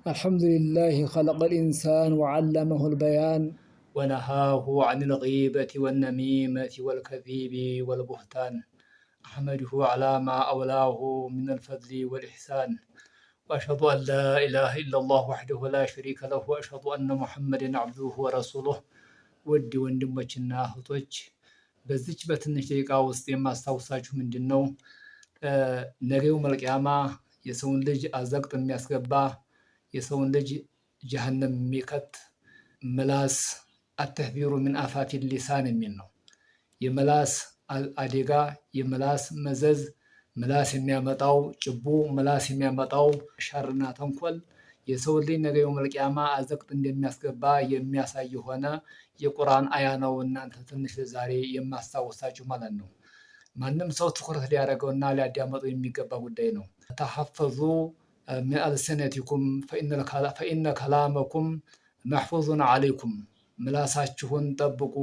الحمد لله خلق الإنسان وعلمه البيان ونهاه عن الغيبة والنميمة والكذب والبهتان. أحمده على ما أولاه من الفضل والإحسان، وأشهد أن لا إله إلا الله وحده لا شريك له، وأشهد أن محمدا عبده ورسوله። ውድ ወንድሞችና እህቶች በዚች በትንሽ ደቂቃ ውስጥ የማስታውሳችሁ ምንድን ነው? ነገው መልቂያማ የሰውን ልጅ አዘቅት የሚያስገባ የሰውን ልጅ ጀሀነም የሚከት ምላስ አተህቢሩ ምን አፋፊ ሊሳን የሚል ነው። የምላስ አደጋ፣ የምላስ መዘዝ፣ ምላስ የሚያመጣው ጭቡ፣ ምላስ የሚያመጣው ሸርና ተንኮል የሰው ልጅ ነገ የውመል ቂያማ አዘቅት እንደሚያስገባ የሚያሳይ የሆነ የቁርአን አያ ነው። እናንተ ትንሽ ዛሬ የማስታወሳችሁ ማለት ነው። ማንም ሰው ትኩረት ሊያደርገውና ሊያዳመጠው የሚገባ ጉዳይ ነው። ተሐፈዙ ሚን አልሲነቲኩም ፈኢነ ከላመኩም መሕፉዙን አለይኩም። ምላሳችሁን ጠብቁ፣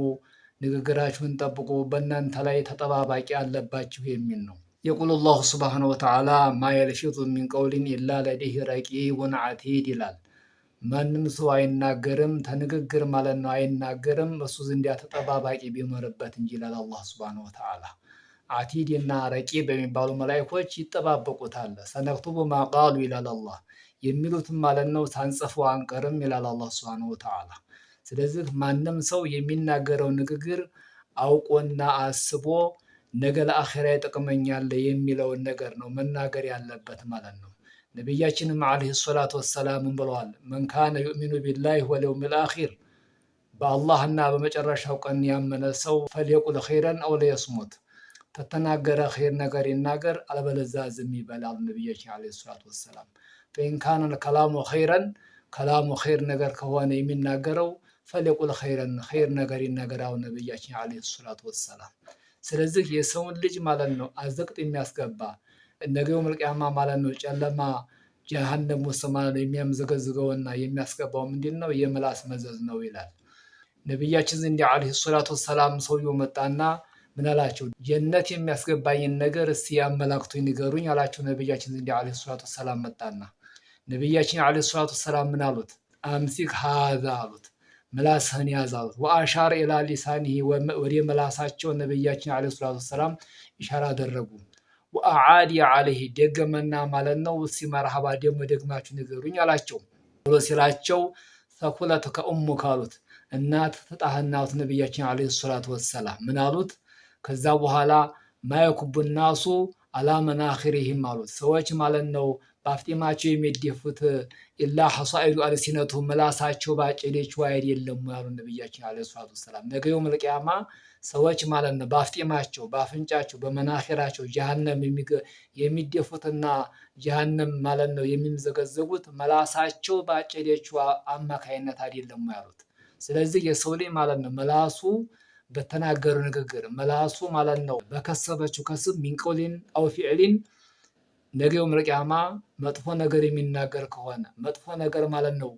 ንግግራችሁን ጠብቁ፣ በእናንተ ላይ ተጠባባቂ አለባችሁ የሚል ነው። የቁል ላሁ ስብሓነ ወተዓላ ማ የልፊዙ ሚን ቀውሊን ኢላ ለደይሂ ረቂቡን ዓቲድ ይላል። ማንም ሰው አይናገርም ተንግግር ማለት ነው አይናገርም እሱ ዘንዲያ ተጠባባቂ ቢኖርበት እንጂ ይላል አላህ ስብሓነ ወተዓላ። ዓቲድ እና ረቂብ በሚባሉ መላኢኮች ይጠባበቁታል። ሰነክቱቡ ማ ቃሉ ይላል አላህ። የሚሉትም ማለት ነው ሳንጽፈው አንቀርም ይላል አላህ ስብሓነ ወተዓላ። ስለዚህ ማንም ሰው የሚናገረው ንግግር አውቆና አስቦ ነገ ለአኺራ ይጠቅመኛል የሚለውን ነገር ነው መናገር ያለበት ማለት ነው። ነቢያችንም ዓለይሂ ሰላቱ ወሰላም ብለዋል፣ መን ካነ ዩእሚኑ ቢላሂ ወልየውሚል አኺር፣ በአላህና በመጨረሻው ቀን ያመነ ሰው ፈልየቁል ኸይረን አው ሊየስሙት፣ ተተናገረ ኸይር ነገር ይናገር፣ አለበለዚያ ዝም ይበላል ነቢያችን ዓለይሂ ሰላቱ ወሰላም። ፈኢን ካነ ከላሙ ኸይረን፣ ከላሙ ኸይር ነገር ከሆነ የሚናገረው ፈልየቁል ኸይረን፣ ኸይር ነገር ይናገር አሉ ነቢያችን ዓለይሂ ሰላቱ ወሰላም። ስለዚህ የሰውን ልጅ ማለት ነው አዘቅት የሚያስገባ ነገ የውመል ቂያማ ማለት ነው ጨለማ ጀሀነም ውስጥ ማለት ነው የሚያምዘገዝገውና የሚያስገባው ምንድን ነው? የምላስ መዘዝ ነው ይላል ነቢያችን ዘንድ ዓለይሂ ሰላቱ ወሰላም። ሰውየው መጣና ምን አላቸው? ጀነት የሚያስገባኝን ነገር እስቲ ያመላክቱኝ ንገሩኝ አላቸው። ነቢያችን ዘንድ ዓለይሂ ሰላቱ ወሰላም መጣና ነቢያችን ዓለይሂ ሰላቱ ወሰላም ምን አሉት? አምሲክ ሃዛ አሉት፣ ምላስህን ያዝ አሉት። ወአሻር ኢላ ሊሳኒሂ፣ ወደ ምላሳቸው ነቢያችን ዓለይሂ ሰላቱ ወሰላም ኢሻራ አደረጉ። ወአዓዲ ዓለይሂ፣ ደገመና ማለት ነው እስቲ መርሐባ ደግሞ ደግማችሁ ንገሩኝ አላቸው ብሎ ሲላቸው ሰኩለትከ ኡሙክ አሉት፣ እናት ትጣህና አሉት ነቢያችን ዓለይሂ ሰላቱ ወሰላም። ምን አሉት? ከዛ በኋላ ማየኩቡ ናሱ አላ መናኺሪሂም አሉት፣ ሰዎች ማለት ነው በአፍጢማቸው የሚደፉት ኢላ ሐሳኢዱ አልሲነቱ፣ ምላሳቸው ባጨደችው አይደለም ያሉ ነቢያችን ዓለይሂ ሰላቱ ወሰላም። ነገ የውመል ቂያማ ሰዎች ማለት ነው በአፍጢማቸው፣ በአፍንጫቸው፣ በመናኺራቸው ጀሀነም የሚደፉትና ጀሀነም ማለት ነው የሚምዘገዘጉት ምላሳቸው ባጨደችው አማካይነት አይደለም ያሉት። ስለዚህ የሰው ልጅ ማለት ነው ምላሱ በተናገረው ንግግር፣ ምላሱ ማለት ነው በከሰበችው ከስብ ሚን ቀውሊን አው ፊዕሊን ነገ የውመል ቂያማ መጥፎ ነገር የሚናገር ከሆነ መጥፎ ነገር ማለት ነው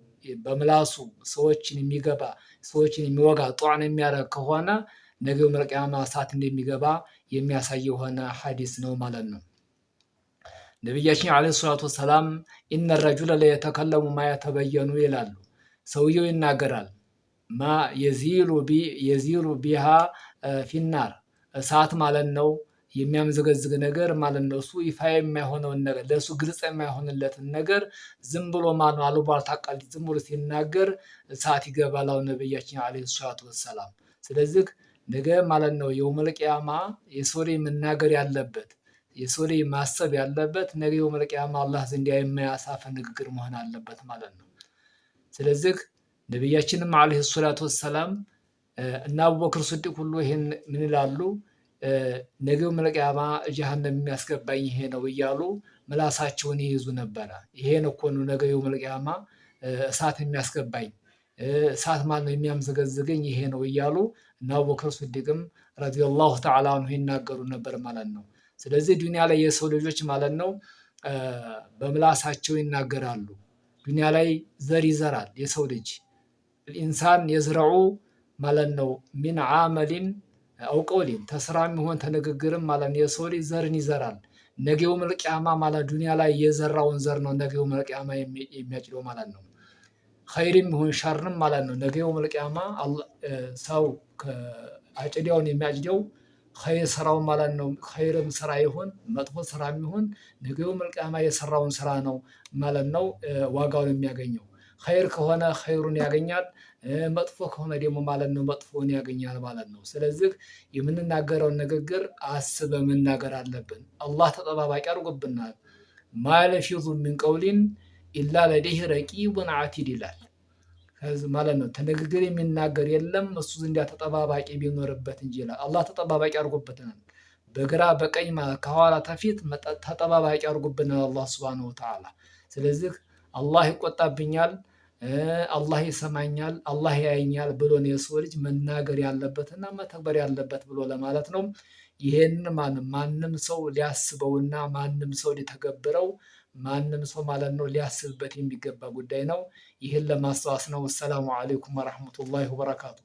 በምላሱ ሰዎችን የሚገባ ሰዎችን የሚወጋ ጧዕን የሚያደርግ ከሆነ ነገ የውመል ቂያማ እሳት እንደሚገባ የሚያሳይ የሆነ ሐዲስ ነው ማለት ነው። ነቢያችን ዓለይሂ ሰላቱ ወሰላም ኢነ ረጁለ ለየተከለሙ ማ የተበየኑ ይላሉ። ሰውየው ይናገራል ማ የዚሉ ቢሃ ፊናር፣ እሳት ማለት ነው የሚያምዘገዝግ ነገር ማለት ነው። እሱ ይፋ የማይሆነውን ነገር ለእሱ ግልጽ የማይሆንለትን ነገር ዝም ብሎ ማለት ነው አሉባልታ ቀልድ ዝም ብሎ ሲናገር እሳት ይገባል አሉ ነቢያችን ዓለይሂ ሰላቱ ወሰላም። ስለዚህ ነገ ማለት ነው የውመል ቂያማ የሰው ልጅ መናገር ያለበት የሰው ልጅ ማሰብ ያለበት ነገ የውመል ቂያማ አላህ ዘንድ የማያሳፍር ንግግር መሆን አለበት ማለት ነው። ስለዚህ ነቢያችንም ዓለይሂ ሰላቱ ወሰላም እና አቡበክር ስዲቅ ሁሉ ይሄን ምን ይላሉ? ነገ የውመል ቂያማ ጀሀነም የሚያስገባኝ ይሄ ነው እያሉ ምላሳቸውን ይይዙ ነበረ። ይሄን እኮ ነው ነገ የውመል ቂያማ እሳት የሚያስገባኝ፣ እሳት ማለት ነው የሚያምዘገዝገኝ ይሄ ነው እያሉ እና አቡበክር ስዲቅም ረዲየላሁ ተዓላ አንሁ ይናገሩ ነበር ማለት ነው። ስለዚህ ዱንያ ላይ የሰው ልጆች ማለት ነው በምላሳቸው ይናገራሉ። ዱንያ ላይ ዘር ይዘራል የሰው ልጅ። ኢንሳን የዝረዑ ማለት ነው ሚን ዓመሊን አው ቀውሊን፣ ተስራም ይሆን ተንግግርም ማለት ነው የሰው ልጅ ዘርን ይዘራል። ነገ የውመል ቂያማ ማለት ዱንያ ላይ የዘራውን ዘር ነው ነገ የውመል ቂያማ የሚያጭደው ማለት ነው። ኸይርም ይሁን ሸርም ማለት ነው። ነገ የውመል ቂያማ ሰው አጨዳውን የሚያጭደው ኸይር ስራውን ማለት ነው። ኸይርም ስራ ይሁን መጥፎ ስራም ይሁን ነገ የውመል ቂያማ የሰራውን ስራ ነው ማለት ነው ዋጋውን የሚያገኘው። ኸይር ከሆነ ኸይሩን ያገኛል፣ መጥፎ ከሆነ ደግሞ ማለት ነው መጥፎውን ያገኛል ማለት ነው። ስለዚህ የምንናገረውን ንግግር አስበን መናገር አለብን። አላህ ተጠባባቂ አድርጎብናል። ማ የልፊዙ ሚን ቀውሊን ኢላ ለደይሂ ረቂቡን ዓቲድ ይላል ማለት ነው። ንግግር የሚናገር የለም እሱ ዘንዳ ተጠባባቂ ቢኖርበት እንጂ ይላል። አላህ ተጠባባቂ አድርጎብናል። በግራ በቀኝ ከኋላ ተፊት ተጠባባቂ አድርጎብናል አላህ ሱብሓነሁ ወተዓላ። ስለዚህ አላህ ይቆጣብኛል፣ አላህ ይሰማኛል፣ አላህ ያየኛል ብሎ ነው የሰው ልጅ መናገር ያለበትና መተግበር ያለበት ብሎ ለማለት ነው። ይሄንን ማንም ሰው ሊያስበውና ማንም ሰው ሊተገብረው ማንም ሰው ማለት ነው ሊያስብበት የሚገባ ጉዳይ ነው። ይህን ለማስታወስ ነው። ሰላሙ አለይኩም ወራህመቱላሂ ወበረካቱ።